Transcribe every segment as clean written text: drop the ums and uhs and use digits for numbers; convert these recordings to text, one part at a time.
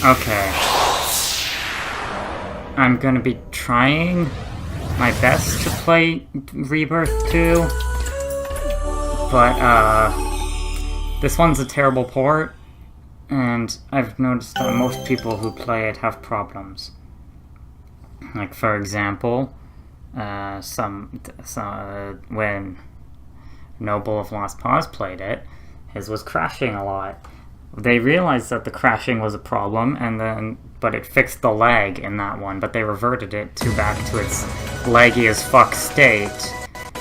Okay. I'm gonna be trying my best to play Rebirth 2. But, this one's a terrible port. And I've noticed that most people who play it have problems. Like, for example, when Noble of Lost Paws played it, his was crashing a lot. They realized that the crashing was a problem, but it fixed the lag in that one, but they reverted it back to its laggy as fuck state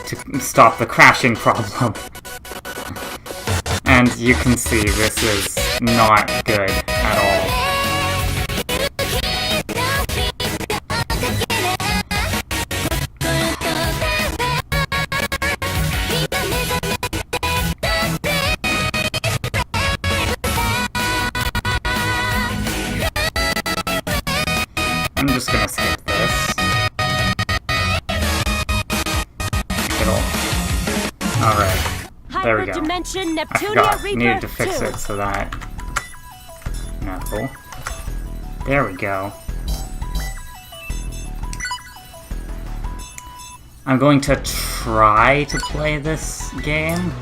to stop the crashing problem. And you can see this is not good at all. I'm just gonna skip this. Alright. There we go. Hyperdimension Neptunia, I Rebirth needed to fix 2. it so that... No. There we go. I'm going to try to play this game.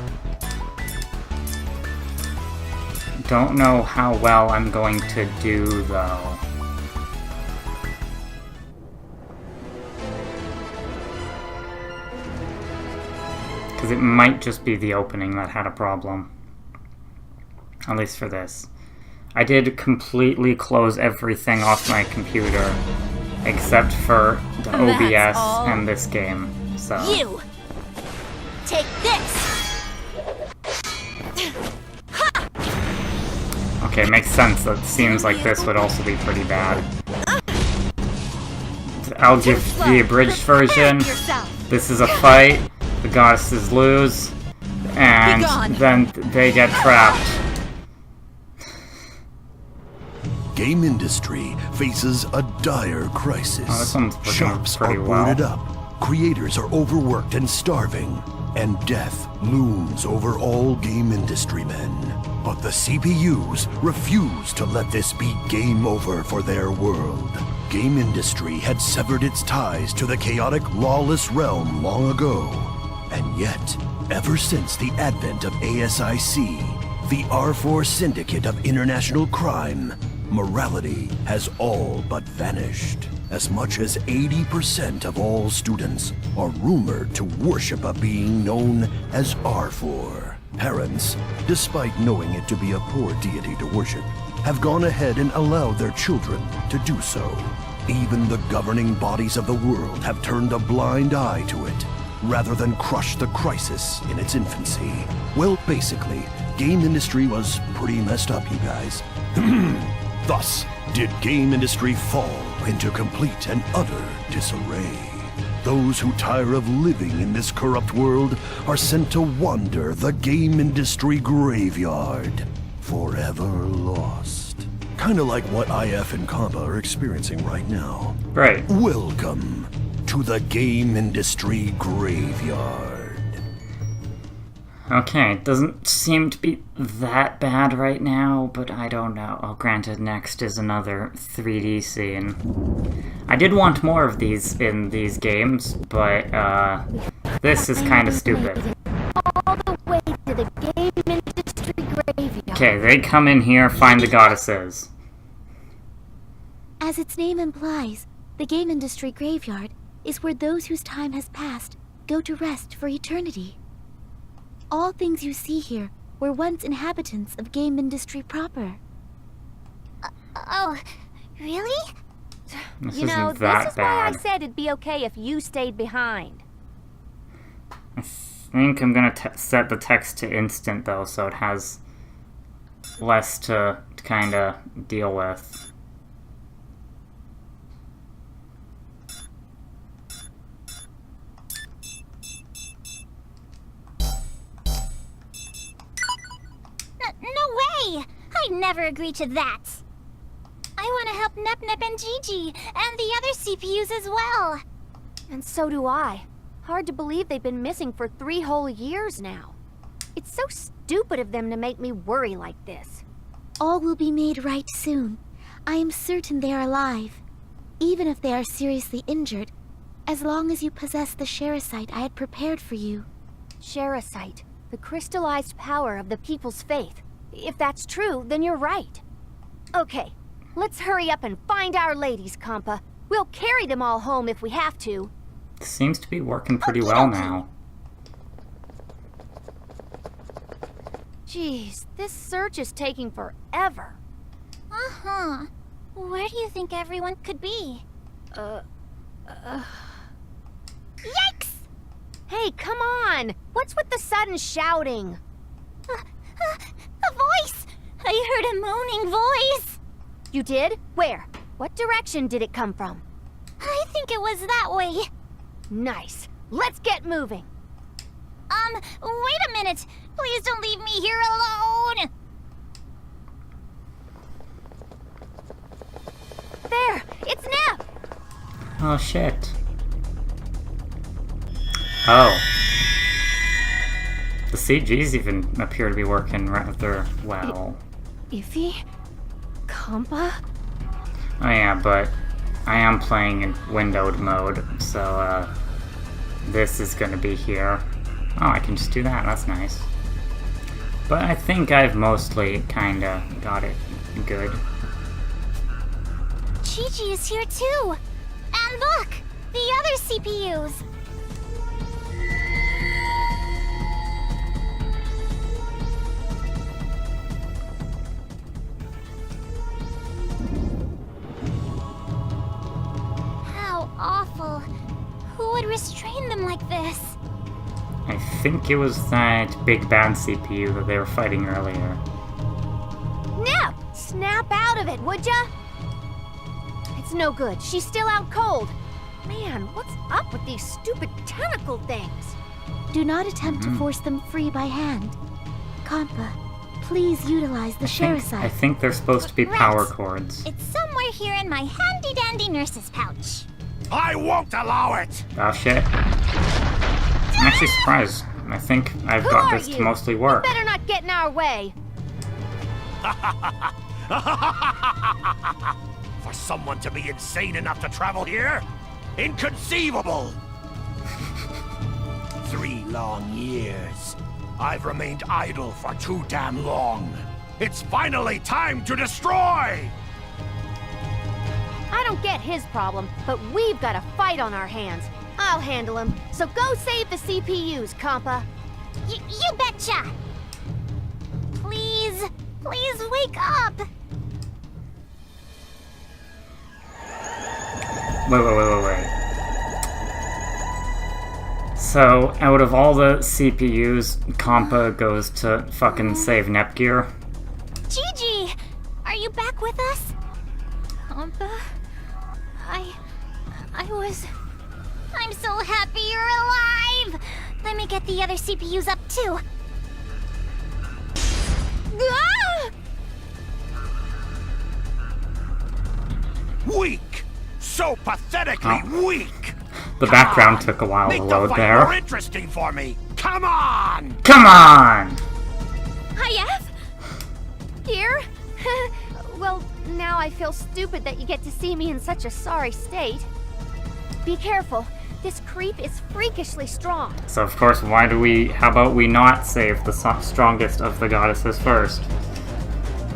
Don't know how well I'm going to do, though. Because it might just be the opening that had a problem. At least for this. I did completely close everything off my computer. Except for the OBS and this game. So. You! Take this! Okay, makes sense. That seems like this would also be pretty bad. I'll give the abridged version. This is a fight. The goddesses lose, and then they get trapped. Game industry faces a dire crisis. Oh, this one's Shops are pretty well. boarded up, creators are overworked and starving, and death looms over all game industry men. But the CPUs refuse to let this be game over for their world. Game industry had severed its ties to the chaotic, lawless realm long ago. And yet, ever since the advent of ASIC, the R4 Syndicate of International Crime, morality has all but vanished. As much as 80% of all students are rumored to worship a being known as R4. Parents, despite knowing it to be a poor deity to worship, have gone ahead and allowed their children to do so. Even the governing bodies of the world have turned a blind eye to it, rather than crush the crisis in its infancy. Well, basically, game industry was pretty messed up, you guys. Thus, did game industry fall into complete and utter disarray. Those who tire of living in this corrupt world are sent to wander the game industry graveyard, forever lost. Kinda like what IF and Compa are experiencing right now. Right. Welcome to the game industry graveyard. Okay, it doesn't seem to be that bad right now, but I don't know. Oh, granted, next is another 3D scene. I did want more of these in these games, but, this is kind of stupid. All the way to the game industry graveyard. Okay, they come in here, find the goddesses. As its name implies, the game industry graveyard is where those whose time has passed go to rest for eternity. All things you see here were once inhabitants of game industry proper. Oh, really? This You know, isn't that this is why I bad. said it'd be okay if you stayed behind. I think I'm gonna set the text to instant, though, so it has less to kinda deal with. No way! I'd never agree to that. I want to help Nep Nep and Gigi, and the other CPUs as well. And so do I. Hard to believe they've been missing for 3 whole years now. It's so stupid of them to make me worry like this. All will be made right soon. I am certain they are alive, even if they are seriously injured, as long as you possess the Sherasite I had prepared for you. Sherasite, the crystallized power of the people's faith. If that's true, then you're right. Okay, let's hurry up and find our ladies, Compa. We'll carry them all home if we have to. Seems to be working pretty well now. Jeez, this search is taking forever. Uh-huh. Where do you think everyone could be? Yikes! Hey, come on! What's with the sudden shouting? A voice! I heard a moaning voice! You did? Where? What direction did it come from? I think it was that way. Nice. Let's get moving. Wait a minute! Please don't leave me here alone! There! It's Nep! Oh shit. Oh. The CGs even appear to be working rather well. Iffy? Compa? Oh yeah, but I am playing in windowed mode, so this is gonna be here. Oh, I can just do that, that's nice. But I think I've mostly kinda got it good. Gigi is here too! And look! The other CPUs! How awful. Who would restrain them like this? I think it was that big bad CPU that they were fighting earlier. Nep! Snap out of it, would ya? It's no good. She's still out cold. Man, what's up with these stupid tentacle things? Do not attempt to force them free by hand. Compa, please utilize the I Sherasite. think they're supposed to be Right. power chords. It's somewhere here in my handy-dandy nurse's pouch. I won't allow it! Oh shit. I'm actually surprised. I think I've Who got are this to you? mostly work. You better not get in our way. For someone to be insane enough to travel here? Inconceivable! 3 long years. I've remained idle for too damn long. It's finally time to destroy! I don't get his problem, but we've got a fight on our hands. I'll handle him. So go save the CPUs, Compa. You betcha! Please, please wake up! Wait. So, out of all the CPUs, Compa goes to fucking save Nepgear. Gigi! Are you back with us? Compa? I'm so happy you're alive! Let me get the other CPUs up too. Ah! Weak! So pathetically weak! The background took a while to Make the load fight there. more interesting for me! Come on! Come on! Hi, F? Here? Well, now I feel stupid that you get to see me in such a sorry state. Be careful. This creep is freakishly strong. So of course, how about we not save the strongest of the goddesses first?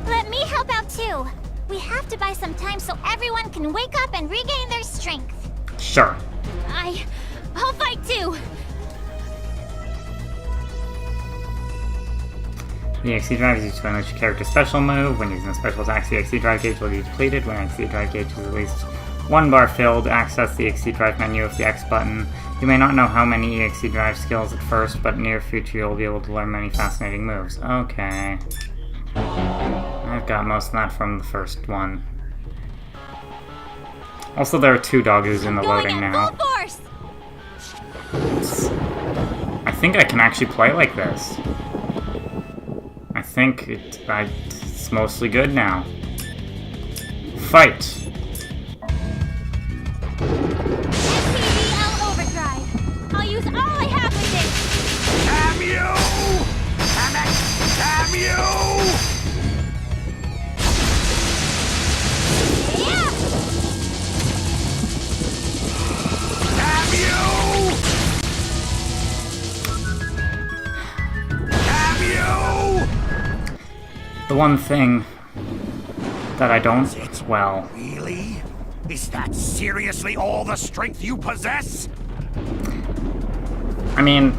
Let me help out too. We have to buy some time so everyone can wake up and regain their strength. Sure. I'll fight too. The XC drive is used to unleash your character's special move. When using a special attack, the XC drive gauge will be depleted. When XC drive gauge is at least 1 bar filled, access the XC drive menu with the X button. You may not know how many EXC drive skills at first, but in the near future you'll be able to learn many fascinating moves. Okay. I've got most of that from the first one. Also, there are 2 doggos in the loading now. Full force. I think I can actually play like this. I think it's mostly good now. Fight! SPDL overdrive. I'll use all I have with it. Damn you! Damn it! Damn you! one thing that I don't... Well... Really? Is that seriously all the strength you possess? I mean...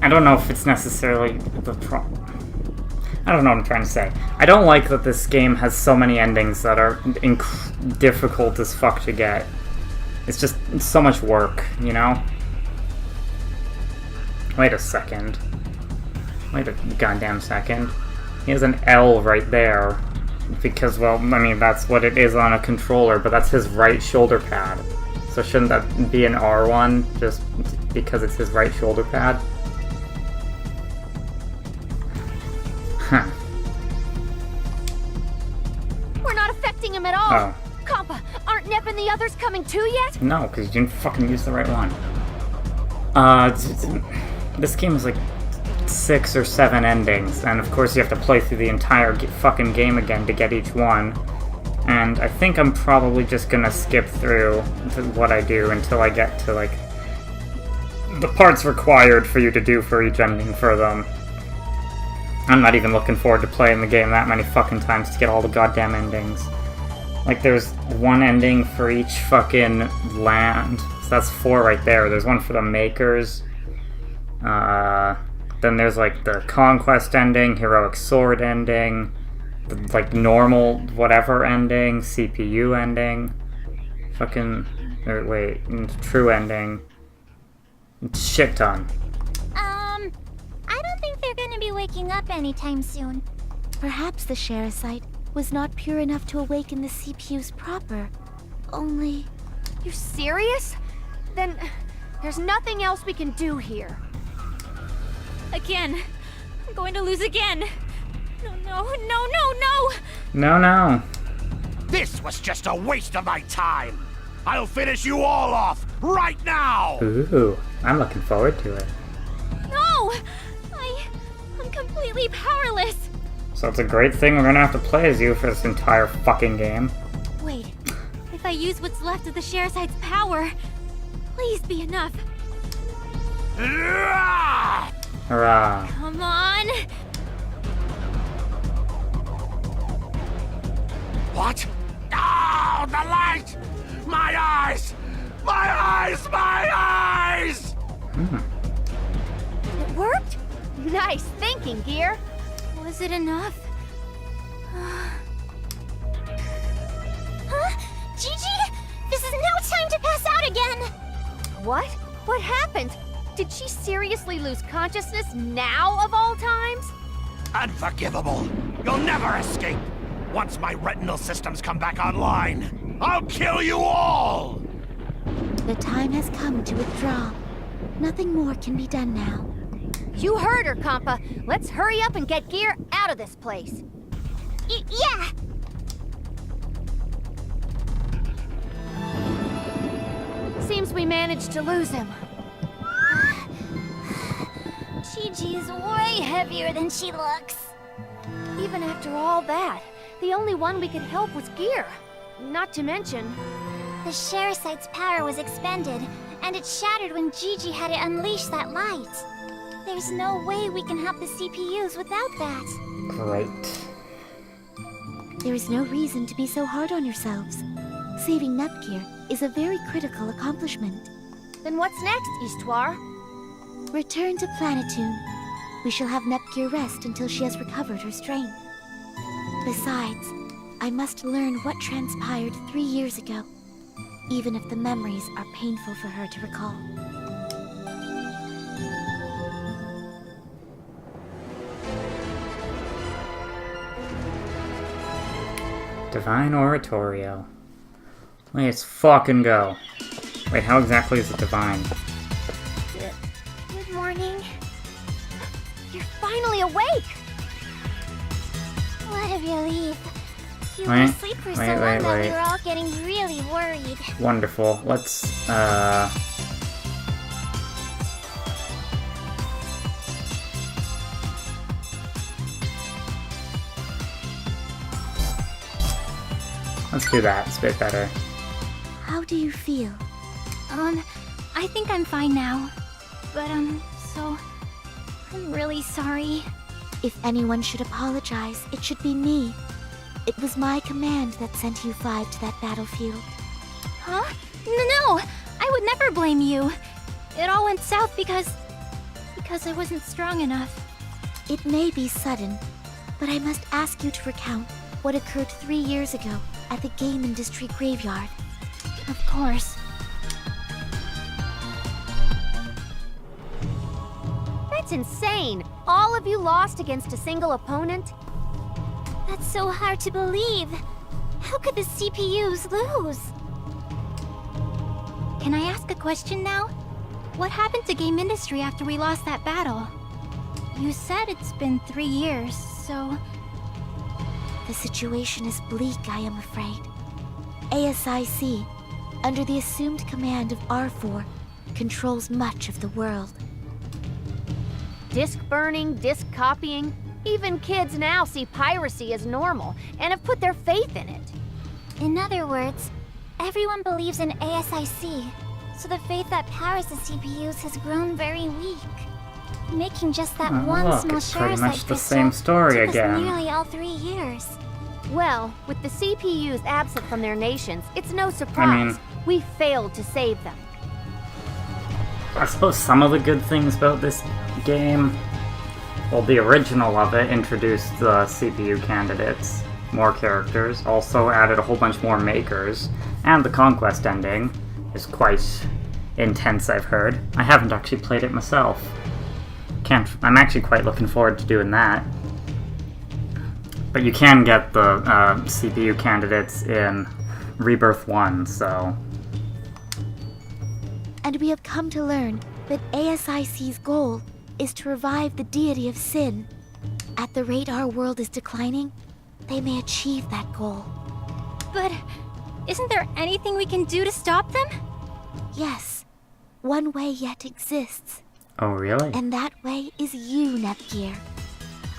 I don't know if it's necessarily the I don't know what I'm trying to say. I don't like that this game has so many endings that are difficult as fuck to get. It's just so much work, you know? Wait a second. Wait a goddamn second. He has an L right there. Because, well, I mean, that's what it is on a controller, but that's his right shoulder pad. So shouldn't that be an R1, just because it's his right shoulder pad? Huh. We're not affecting him at all. Oh. Compa, aren't Nep and the others coming too yet? No, because you didn't fucking use the right one. This game is like 6 or 7 endings, and of course you have to play through the entire fucking game again to get each one. And I think I'm probably just gonna skip through what I do until I get to, like, the parts required for you to do for each ending for them. I'm not even looking forward to playing the game that many fucking times to get all the goddamn endings. Like, there's one ending for each fucking land. So that's 4 right there. There's one for the Makers. Then there's, like, the Conquest ending, Heroic Sword ending, the, like, normal whatever ending, CPU ending, fucking... Or, wait, true ending. Shit ton. I don't think they're gonna be waking up anytime soon. Perhaps the Sherasite was not pure enough to awaken the CPUs proper. Only... You serious? Then there's nothing else we can do here. Again. I'm going to lose again. No. No. This was just a waste of my time. I'll finish you all off right now. Ooh, I'm looking forward to it. No! I'm completely powerless. So it's a great thing we're gonna have to play as you for this entire fucking game. Wait. If I use what's left of the Sherasite's power, please be enough. Hurrah. Come on! What? Oh, the light! My eyes! My eyes! My eyes! It worked? Nice thinking, Gear. Was it enough? Huh? Gigi? This is no time to pass out again! What? What happened? Did she seriously lose consciousness now of all times? Unforgivable! You'll never escape! Once my retinal systems come back online, I'll kill you all! The time has come to withdraw. Nothing more can be done now. You heard her, Compa. Let's hurry up and get Gear out of this place. Yeah! Seems we managed to lose him. Gigi's way heavier than she looks. Even after all that, the only one we could help was Gear. Not to mention... The Sherasite's power was expended, and it shattered when Gigi had to unleash that light. There's no way we can help the CPUs without that. Great. There is no reason to be so hard on yourselves. Saving Nepgear is a very critical accomplishment. Then what's next, Histoire? Return to Planetoon. We shall have Nepgear rest until she has recovered her strength. Besides, I must learn what transpired 3 years ago, even if the memories are painful for her to recall. Divine Oratorio. Let's fucking go. Wait, how exactly is it divine? Good morning. You're finally awake! What a relief. You were Wait, asleep for so wait, long that wait. we were all getting really worried. Wonderful. Let's, let's do that. It's a bit better. How do you feel? I think I'm fine now. But, so... I'm really sorry. If anyone should apologize, it should be me. It was my command that sent you 5 to that battlefield. Huh? No! I would never blame you. It all went south because I wasn't strong enough. It may be sudden, but I must ask you to recount what occurred 3 years ago at the game industry graveyard. Of course. That's insane! All of you lost against a single opponent? That's so hard to believe. How could the CPUs lose? Can I ask a question now? What happened to game industry after we lost that battle? You said it's been 3 years, so... The situation is bleak, I am afraid. ASIC, under the assumed command of R4, controls much of the world. Disc burning, disc copying. Even kids now see piracy as normal and have put their faith in it. In other words, everyone believes in ASIC, so the faith that powers the CPUs has grown very weak. Making just that one look, small it's pretty Sharasite much the crystal same story took us again. nearly all 3 years. Well, with the CPUs absent from their nations, it's no surprise. We failed to save them. I suppose some of the good things about this game, well, the original of it introduced the CPU candidates, more characters, also added a whole bunch more makers, and the Conquest ending is quite intense, I've heard. I haven't actually played it myself. I'm actually quite looking forward to doing that. But you can get the CPU candidates in Rebirth 1, so... And we have come to learn that ASIC's goal is to revive the deity of sin. At the rate our world is declining, they may achieve that goal. But isn't there anything we can do to stop them? Yes, one way yet exists. Oh, really? And that way is you, Nepgear.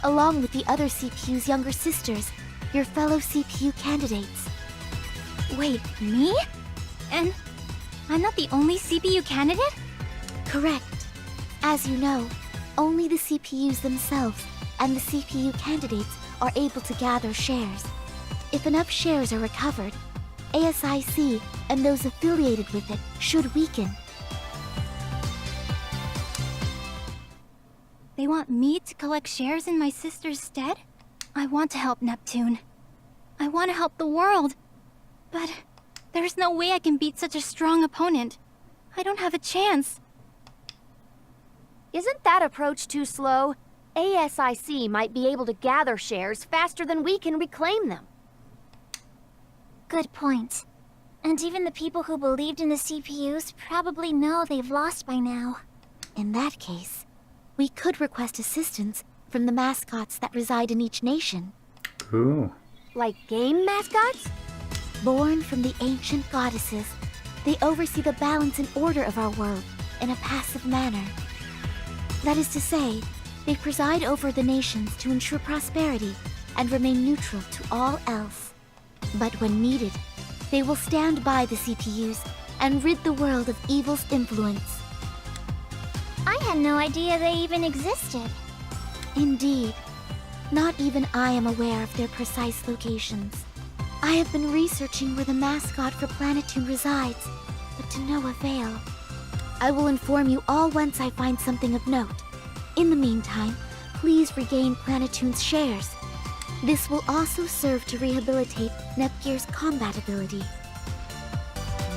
Along with the other CPU's younger sisters, your fellow CPU candidates. Wait, me? And I'm not the only CPU candidate? Correct. As you know, only the CPUs themselves and the CPU candidates are able to gather shares. If enough shares are recovered, ASIC and those affiliated with it should weaken. They want me to collect shares in my sister's stead? I want to help Neptune. I want to help the world. But there's no way I can beat such a strong opponent. I don't have a chance. Isn't that approach too slow? ASIC might be able to gather shares faster than we can reclaim them. Good point. And even the people who believed in the CPUs probably know they've lost by now. In that case, we could request assistance from the mascots that reside in each nation. Ooh. Like game mascots? Born from the ancient goddesses, they oversee the balance and order of our world in a passive manner. That is to say, they preside over the nations to ensure prosperity and remain neutral to all else. But when needed, they will stand by the CPUs and rid the world of evil's influence. I had no idea they even existed. Indeed. Not even I am aware of their precise locations. I have been researching where the mascot for Planetoon resides, but to no avail. I will inform you all once I find something of note. In the meantime, please regain Planetoon's shares. This will also serve to rehabilitate Nepgear's combat ability.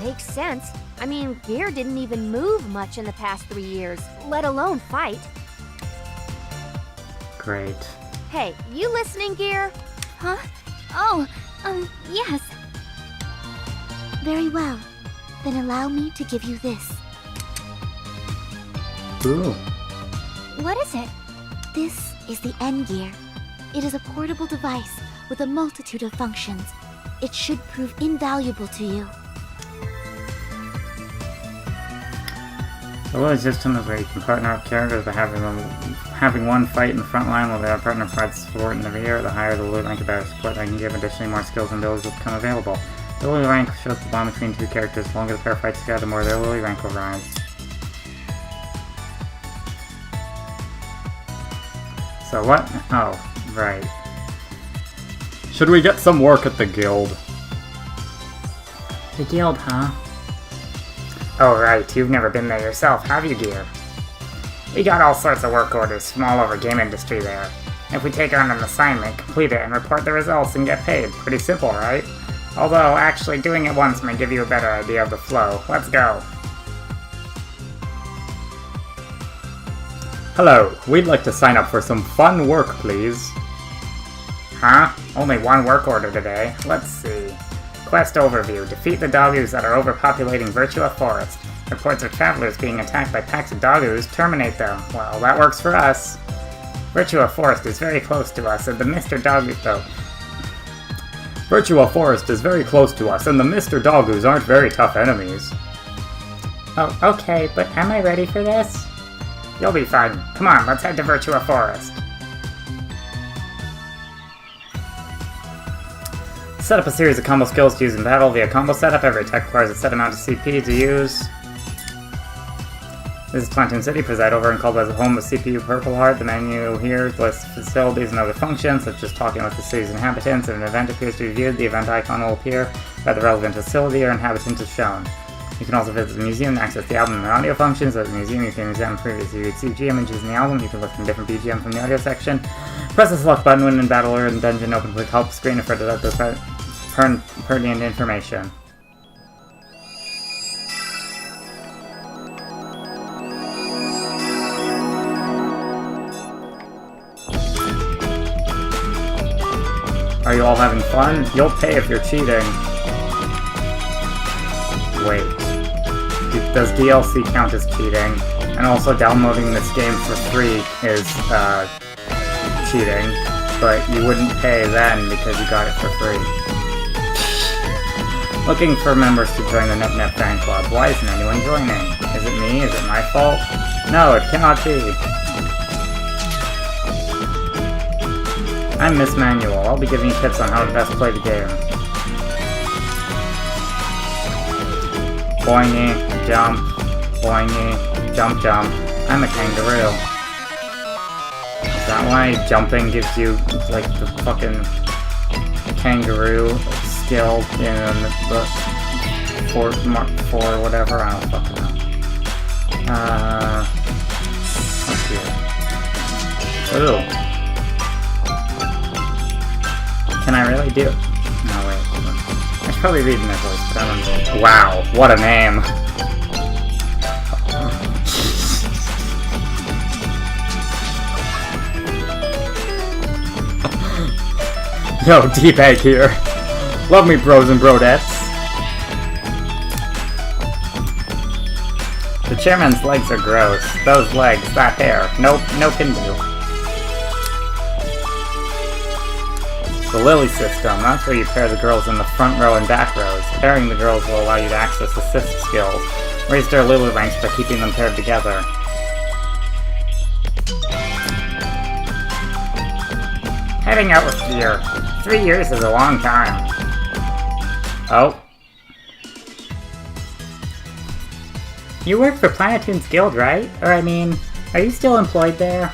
Makes sense. I mean, Gear didn't even move much in the past 3 years, let alone fight. Great. Hey, you listening, Gear? Huh? Oh, yes. Very well. Then allow me to give you this. Ooh. What is it? This is the N-Gear. It is a portable device with a multitude of functions. It should prove invaluable to you. The Lily system is where you can partner up characters by having one fight in the front line while the other partner provides support in the rear. The higher the Lily rank, the better support they can give. Additionally, more skills and abilities will become available. The Lily rank shows the bond between two characters. The longer the pair fights together, the more their Lily rank will rise. So what? Oh, right. Should we get some work at the guild? The guild, huh? Oh, right. You've never been there yourself, have you, Gear? We got all sorts of work orders from all over game industry there. If we take on an assignment, complete it, and report the results and get paid. Pretty simple, right? Although, actually doing it once may give you a better idea of the flow. Let's go. Hello, we'd like to sign up for some fun work, please. Huh? Only one work order today. Let's see. Quest overview. Defeat the doggos that are overpopulating Virtua Forest. Reports of travelers being attacked by packs of doggos. Terminate them. Well, that works for us. Virtua Forest is very close to us, and the Mr. Doggo... Virtua Forest is very close to us, and the Mr. Doggos aren't very tough enemies. Oh, okay, but am I ready for this? You'll be fine. Come on, let's head to Virtua Forest. Set up a series of combo skills to use in battle via combo setup. Every attack requires a set amount of CP to use. This is Plantoon City, preside over and called as the home of CPU Purple Heart. The menu here lists facilities and other functions, such as talking with the city's inhabitants. If an event appears to be viewed, the event icon will appear where the relevant facility or inhabitant is shown. You can also visit the museum and access the album and audio functions. At the museum, you can examine previously viewed CG images in the album. You can listen to different BGM from the audio section. Press the select button when in battle or in dungeon. Open quick help screen for the pertinent information. Are you all having fun? You'll pay if you're cheating. Wait. Does DLC count as cheating? And also downloading this game for free is, cheating. But you wouldn't pay then because you got it for free. Looking for members to join the NetNet fan club. Why isn't anyone joining? Is it me? Is it my fault? No, it cannot be. I'm Miss Manual. I'll be giving you tips on how to best play the game. Boingy, jump, boingy, jump, jump. I'm a kangaroo. Is that why jumping gives you, like, the fucking kangaroo skill in the Mark 4 or whatever? I don't fucking know. Let's see. Ooh. Can I really do it? No, wait, hold on. I should probably read my voice, but I don't know. Wow, what a name! Yo, D-Bag here. Love me, bros and brodettes. The chairman's legs are gross. Those legs, that hair. Nope, no can do. The Lily system, that's where you pair the girls in the front row and back rows. Pairing the girls will allow you to access assist skills. Raise their Lily ranks by keeping them paired together. Heading out with Gear. 3 years is a long time. Oh. You work for Planetoon's Guild, right? Or I mean, are you still employed there?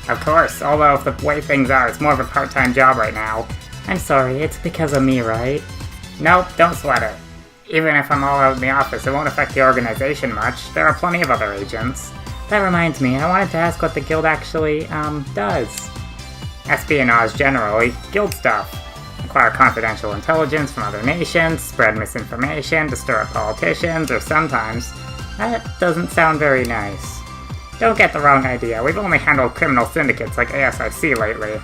Of course, although if the way things are, it's more of a part-time job right now. I'm sorry, it's because of me, right? Nope, don't sweat it. Even if I'm all out in the office, it won't affect the organization much. There are plenty of other agents. That reminds me, I wanted to ask what the guild actually, does. Espionage generally, guild stuff. Acquire confidential intelligence from other nations, spread misinformation to stir up politicians, or sometimes... That doesn't sound very nice. Don't get the wrong idea, we've only handled criminal syndicates like ASIC lately.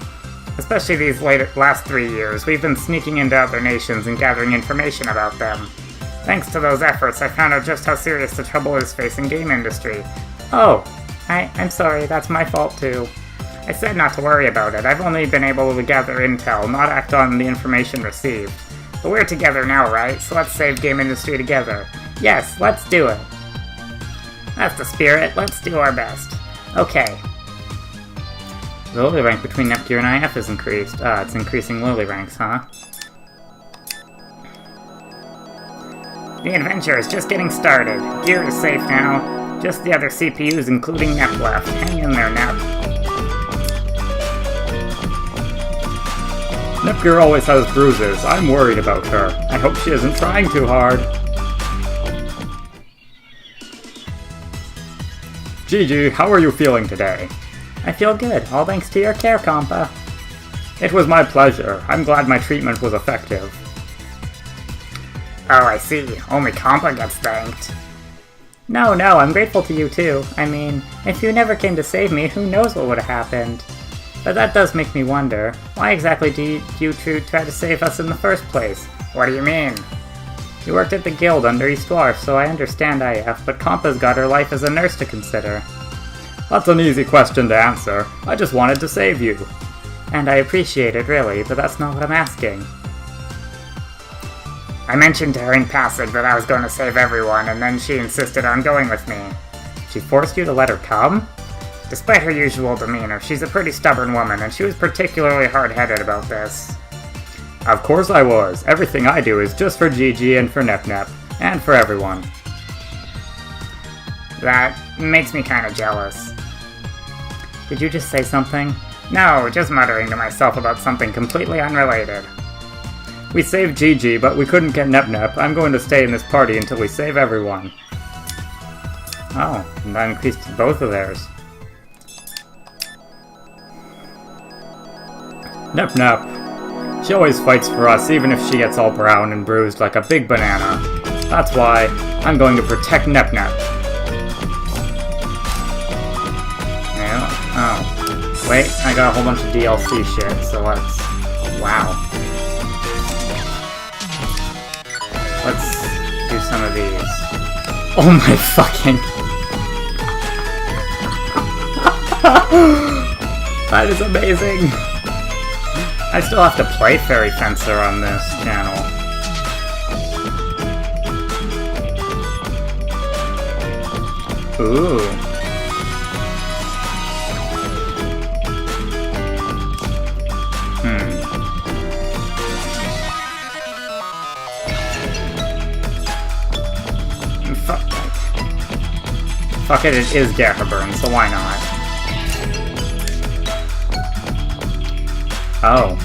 Especially these last 3 years, we've been sneaking into other nations and gathering information about them. Thanks to those efforts, I found out just how serious the trouble is facing game industry. Oh, I'm sorry, that's my fault too. I said not to worry about it, I've only been able to gather intel, not act on the information received. But we're together now, right? So let's save game industry together. Yes, let's do it. That's the spirit, let's do our best. Okay. The Lily rank between Nepgear and IF is increased. It's increasing Lily ranks, huh? The adventure is just getting started. Gear is safe now. Just the other CPUs, including Nep, left. Hang in there, Nep. Nepgear always has bruises. I'm worried about her. I hope she isn't trying too hard. Gigi, how are you feeling today? I feel good, all thanks to your care, Compa. It was my pleasure. I'm glad my treatment was effective. Oh, I see. Only Compa gets thanked. No, I'm grateful to you too. I mean, if you never came to save me, who knows what would have happened. But that does make me wonder, why exactly do you two try to save us in the first place? What do you mean? You worked at the guild under East Dwarf, so I understand IF, but Compa's got her life as a nurse to consider. That's an easy question to answer. I just wanted to save you. And I appreciate it, really, but that's not what I'm asking. I mentioned to her in passing that I was going to save everyone, and then she insisted on going with me. She forced you to let her come? Despite her usual demeanor, she's a pretty stubborn woman, and she was particularly hard-headed about this. Of course I was. Everything I do is just for Gigi and for Nep, and for everyone. That makes me kinda jealous. Did you just say something? No, just muttering to myself about something completely unrelated. We saved Gigi, but we couldn't get Nep. I'm going to stay in this party until we save everyone. Oh, and that increased both of theirs. Nep. She always fights for us, even if she gets all brown and bruised like a big banana. That's why I'm going to protect Nep. Oh. Wait, I got a whole bunch of DLC shit, so let's... Wow. Let's do some of these. Oh my fucking... That is amazing! I still have to play Fairy Fencer on this channel. Ooh. Fuck it, it is Garaburn, so why not? Oh.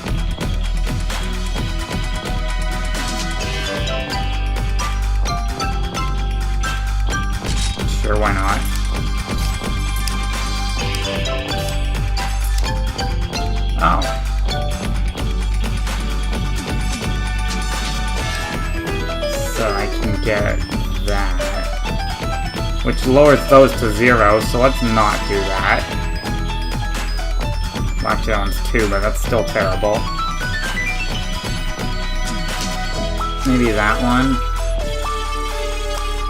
Sure, why not? Oh. So I can get that. Which lowers those to 0, so let's not do that. Lockdown's 2, but that's still terrible. Maybe that one?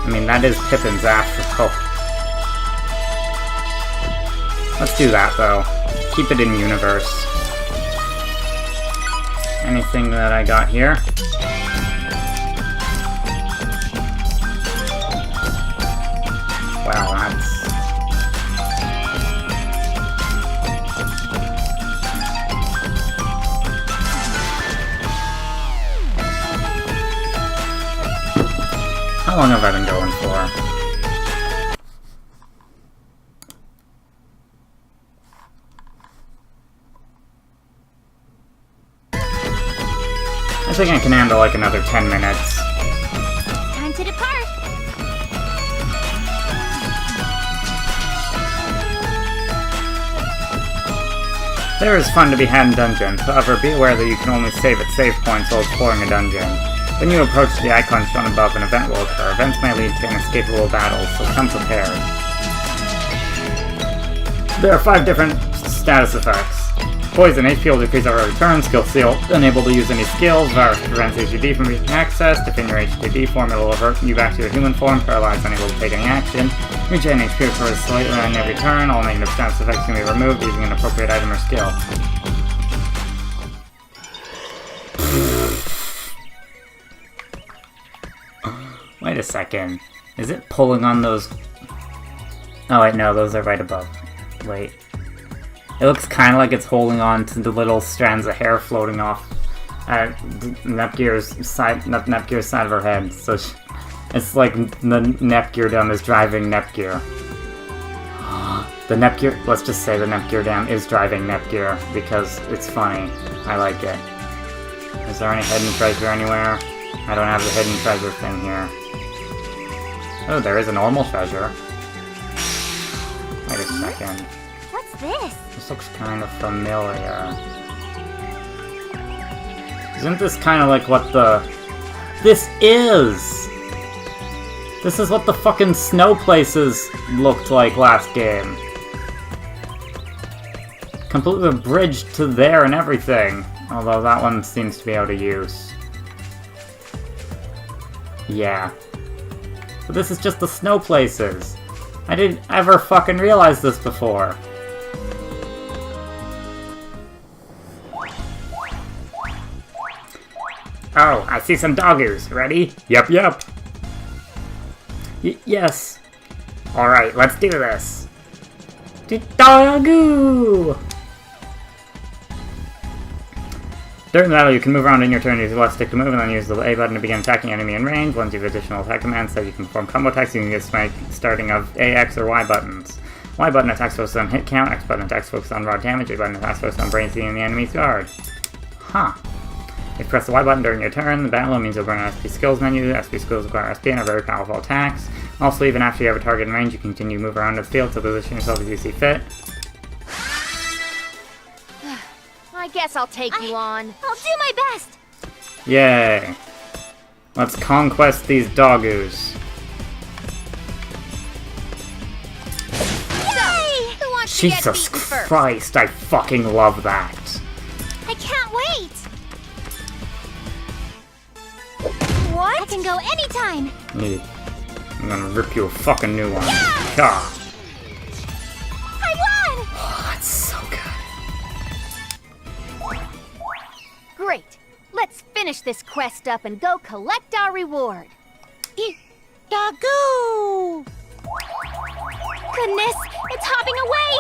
I mean, that is Pippin's after. Let's do that, though. Keep it in universe. Anything that I got here? Wow, that's... How long have I been going for? I think I can handle like another 10 minutes. Time to depart. There is fun to be had in dungeons, however be aware that you can only save at save points while exploring a dungeon. When you approach the icon shown above, an event will occur. Events may lead to inescapable battles, so come prepared. There are 5 different status effects. Poison, HP will decrease our return, skill seal, unable to use any skills, virus prevents HUD from being accessed, defend your HUD form, it will revert you back to your human form, paralyzed, unable to take any action, regen HP for slightly on every turn, all negative status effects can be removed using an appropriate item or skill. Wait a second. Is it pulling on those... Oh wait, no, those are right above. Wait. It looks kind of like it's holding on to the little strands of hair floating off at Nepgear's side of her head. So it's like the Nepgear Dam is driving Nepgear. The Nepgear... Let's just say the Nepgear Dam is driving Nepgear because it's funny. I like it. Is there any hidden treasure anywhere? I don't have the hidden treasure thing here. Oh, there is a normal treasure. Wait a second. What's this? This looks kind of familiar. Isn't this kind of like what the... This is! This is what the fucking snow places looked like last game. Completely bridged to there and everything. Although that one seems to be out of use. Yeah. But this is just the snow places. I didn't ever fucking realize this before. Oh, I see some doggoos. Ready? Yep. Yes. Alright, let's do this. Doggoo! During the battle, you can move around in your turn, use the left stick to move, and then use the A button to begin attacking enemy in range. Once you have additional attack commands that you can perform combo attacks, you can get smite starting of A, X, or Y buttons. Y button attacks focus on hit count, X button attacks focus on raw damage, A button attacks focus on brain seeing the enemy's guard. Huh. If you press the Y button during your turn, the battle means you'll bring an SP skills menu. SP skills require SP and are very powerful attacks. Also, even after you have a target in range, you can continue to move around the field to position yourself as you see fit. I guess I'll take you on. I'll do my best. Yay. Let's conquest these doggoos. Yay! Who wants to get Jesus beaten first? Christ, I fucking love that. I can't wait. What? I can go anytime. I'm gonna rip you a fucking new one. Yeah! God. I won! Oh, that's so good. Great. Let's finish this quest up and go collect our reward. Dogoo! Goodness, it's hopping away!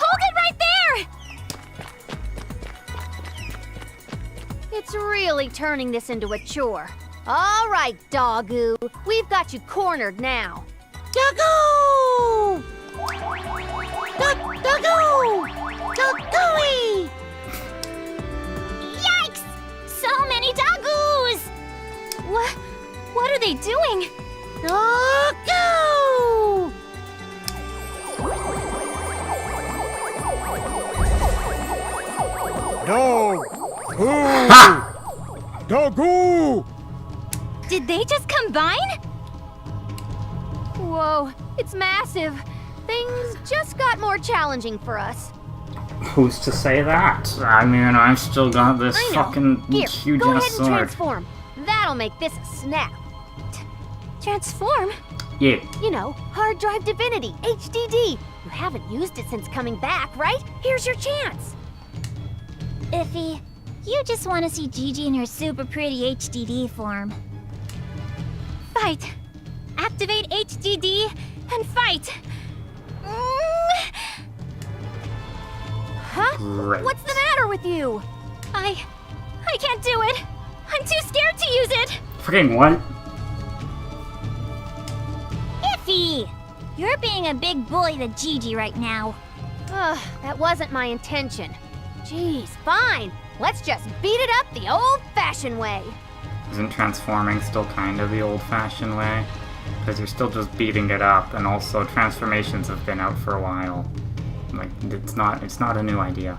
Hold it right there! It's really turning this into a chore. All right, Doggoo. We've got you cornered now. Dogoo! Dogoo! Dogooey! Yikes! So many doggoos! What are they doing? Dogoo! Dogoo! Did they just combine? Whoa, it's massive. Things just got more challenging for us. Who's to say that? I mean, I've still got this I know. fucking Here, huge go ahead ass and sword. transform. That'll make this snap. Transform? Yeah. You know, hard drive divinity, HDD. You haven't used it since coming back, right? Here's your chance. Iffy, you just want to see Gigi in her super pretty HDD form. Fight! Activate HDD and fight! Huh? Great. What's the matter with you? I can't do it! I'm too scared to use it! Freaking what? Iffy! You're being a big bully to Gigi right now. Ugh, that wasn't my intention. Jeez, fine. Let's just beat it up the old-fashioned way. Isn't transforming still kind of the old-fashioned way? Because you're still just beating it up, and also transformations have been out for a while. Like, it's not a new idea.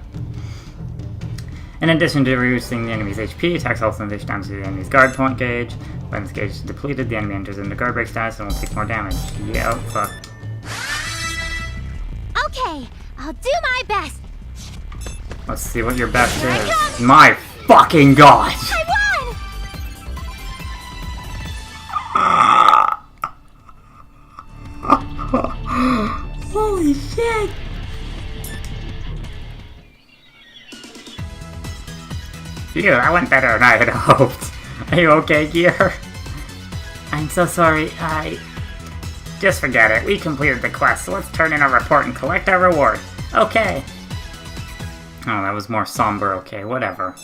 In addition to reducing the enemy's HP, attacks also increase damage to the enemy's guard point gauge. When this gauge is depleted, the enemy enters into guard break status and will take more damage. Yeah, fuck. Okay, I'll do my best. Let's see what your best is. My fucking god! I won! Holy shit! Phew, that went better than I had hoped. Are you okay, Gear? I'm so sorry, Just forget it, we completed the quest, so let's turn in our report and collect our reward. Okay. Oh, that was more somber, okay, whatever.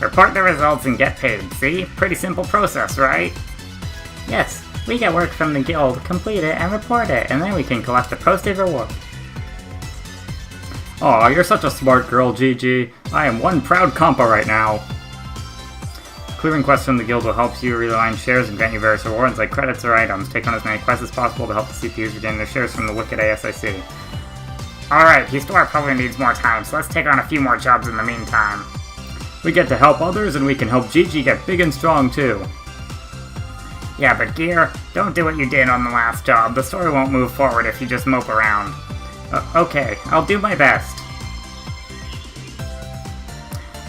Report the results and get paid, see? Pretty simple process, right? Yes, we get work from the guild, complete it, and report it, and then we can collect the posted reward. Aw, you're such a smart girl, Gigi. I am one proud compa right now. Clearing quests from the guild will help you realign shares and grant you various rewards like credits or items. Take on as many quests as possible to help the CPUs regain their shares from the wicked ASIC. Alright, Histoire probably needs more time, so let's take on a few more jobs in the meantime. We get to help others, and we can help Gigi get big and strong too. Yeah, but Gear, don't do what you did on the last job. The story won't move forward if you just mope around. Okay, I'll do my best.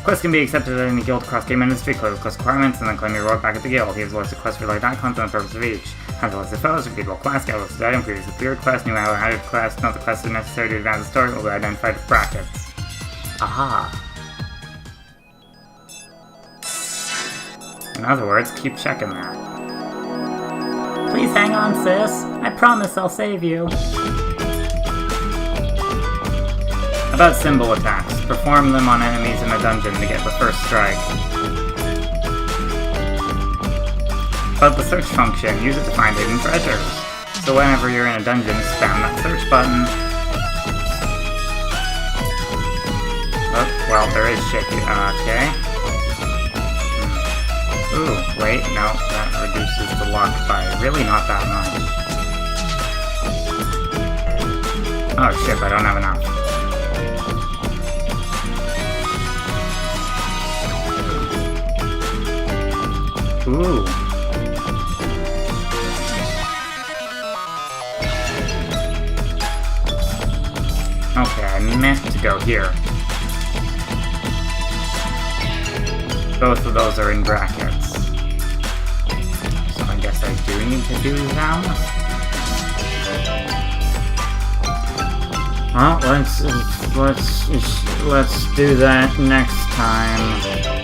Quests can be accepted at any guild across game industry, close quest requirements, and then claim your reward back at the guild. Here's a list of quest-related icons and the purpose of each. Have a list of foes, repeatable quests, get a list of items, previously cleared quests, new added quests, not the quests that are necessary to advance the story will be identified with brackets. Aha. In other words, keep checking that. Please hang on, sis. I promise I'll save you. About symbol attacks. Perform them on enemies in a dungeon to get the first strike. About the search function. Use it to find hidden treasures. So whenever you're in a dungeon, spam that search button. Oh, well, there is shit. Okay. Ooh, wait, no, that reduces the luck by really not that much. Oh shit, I don't have enough. Ooh. Okay, I meant to go here. Both of those are in brackets. So I guess I do need to do them. Well, let's do that next time.